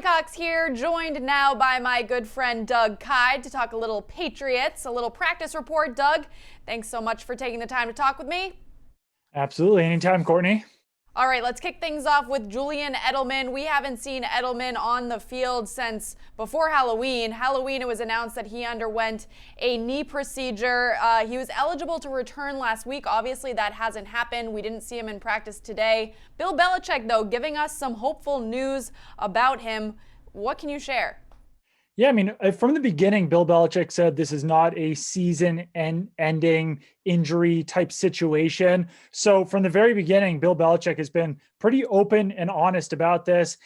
Courtney Cox here, joined now by my good friend Doug Kide to talk a little Patriots, a little practice report. Doug, thanks so much for taking the time to talk with me. Absolutely. Anytime, Courtney. All right, let's kick things off with Julian Edelman. We haven't seen Edelman on the field since before Halloween. Halloween, it was announced that he underwent a knee procedure. He was eligible to return last week. Obviously, that hasn't happened. We didn't see him in practice today. Bill Belichick, though, giving us some hopeful news about him. What can you share? Yeah, I mean, from the beginning, Bill Belichick said this is not a season-ending injury type situation. So from the very beginning, Bill Belichick has been pretty open and honest about this.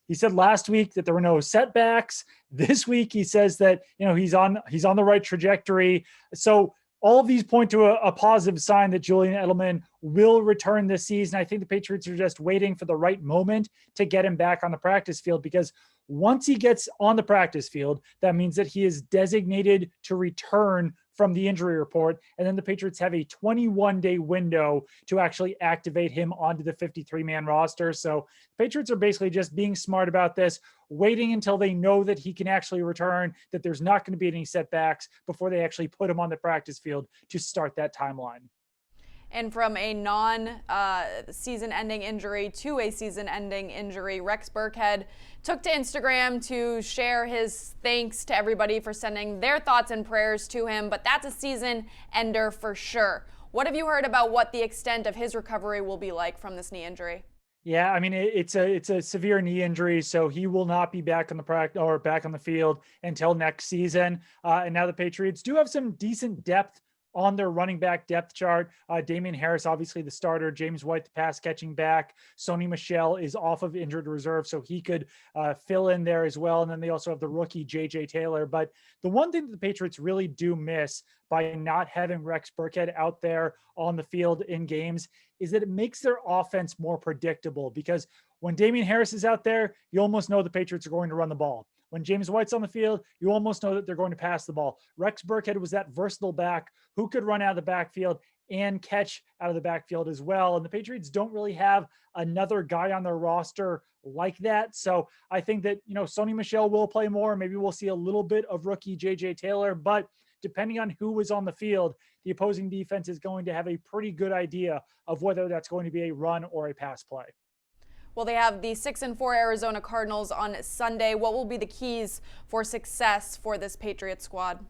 He said last week that there were no setbacks. This week, he says that he's on the right trajectory. So all of these point to a positive sign that Julian Edelman will return this season. I think the Patriots are just waiting for the right moment to get him back on the practice field, because once he gets on the practice field, that means that he is designated to return from the injury report. And then the Patriots have a 21-day window to actually activate him onto the 53-man roster. So the Patriots are basically just being smart about this, waiting until they know that he can actually return, that there's not going to be any setbacks before they actually put him on the practice field to start that timeline. And from a non-season-ending injury to a season-ending injury, Rex Burkhead took to Instagram to share his thanks to everybody for sending their thoughts and prayers to him. But that's a season ender for sure. What have you heard about what the extent of his recovery will be like from this knee injury? Yeah, I mean, it's a severe knee injury, so he will not be back on the practice or back on the field until next season. And now the Patriots do have some decent depth on their running back depth chart. Damian Harris, obviously the starter. James White, the pass catching back. Sony Michel is off of injured reserve, so he could fill in there as well. And then they also have the rookie J.J. Taylor. But the one thing that the Patriots really do miss by not having Rex Burkhead out there on the field in games is that it makes their offense more predictable, because when Damian Harris is out there, you almost know the Patriots are going to run the ball. When James White's on the field, you almost know that they're going to pass the ball. Rex Burkhead was that versatile back who could run out of the backfield and catch out of the backfield as well. And the Patriots don't really have another guy on their roster like that. So I think that, Sony Michel will play more. Maybe we'll see a little bit of rookie J.J. Taylor, but depending on who is on the field, the opposing defense is going to have a pretty good idea of whether that's going to be a run or a pass play. Well, they have the 6-4 Arizona Cardinals on Sunday. What will be the keys for success for this Patriots squad?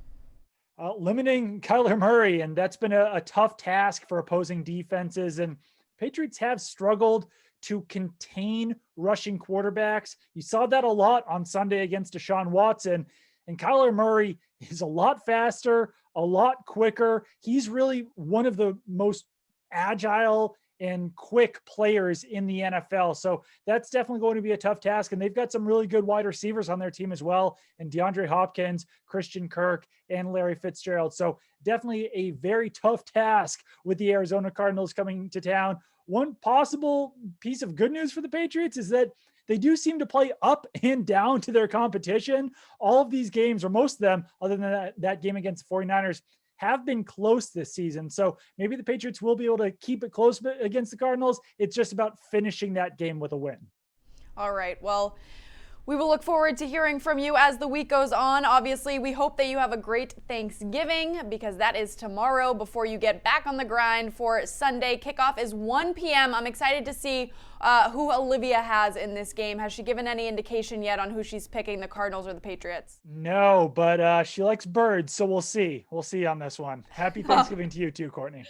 Limiting Kyler Murray, and that's been a tough task for opposing defenses. And Patriots have struggled to contain rushing quarterbacks. You saw that a lot on Sunday against Deshaun Watson. And Kyler Murray is a lot faster, a lot quicker. He's really one of the most agile and quick players in the NFL. So that's definitely going to be a tough task. And they've got some really good wide receivers on their team as well. And DeAndre Hopkins, Christian Kirk, and Larry Fitzgerald. So definitely a very tough task with the Arizona Cardinals coming to town. One possible piece of good news for the Patriots is that they do seem to play up and down to their competition. All of these games, or most of them, other than that game against the 49ers, have been close this season. So maybe the Patriots will be able to keep it close against the Cardinals. It's just about finishing that game with a win. All right. Well, we will look forward to hearing from you as the week goes on. Obviously, we hope that you have a great Thanksgiving, because that is tomorrow before you get back on the grind for Sunday. Kickoff is 1 p.m. I'm excited to see who Olivia has in this game. Has she given any indication yet on who she's picking, the Cardinals or the Patriots? No, but she likes birds, so we'll see. We'll see on this one. Happy Thanksgiving to you too, Courtney.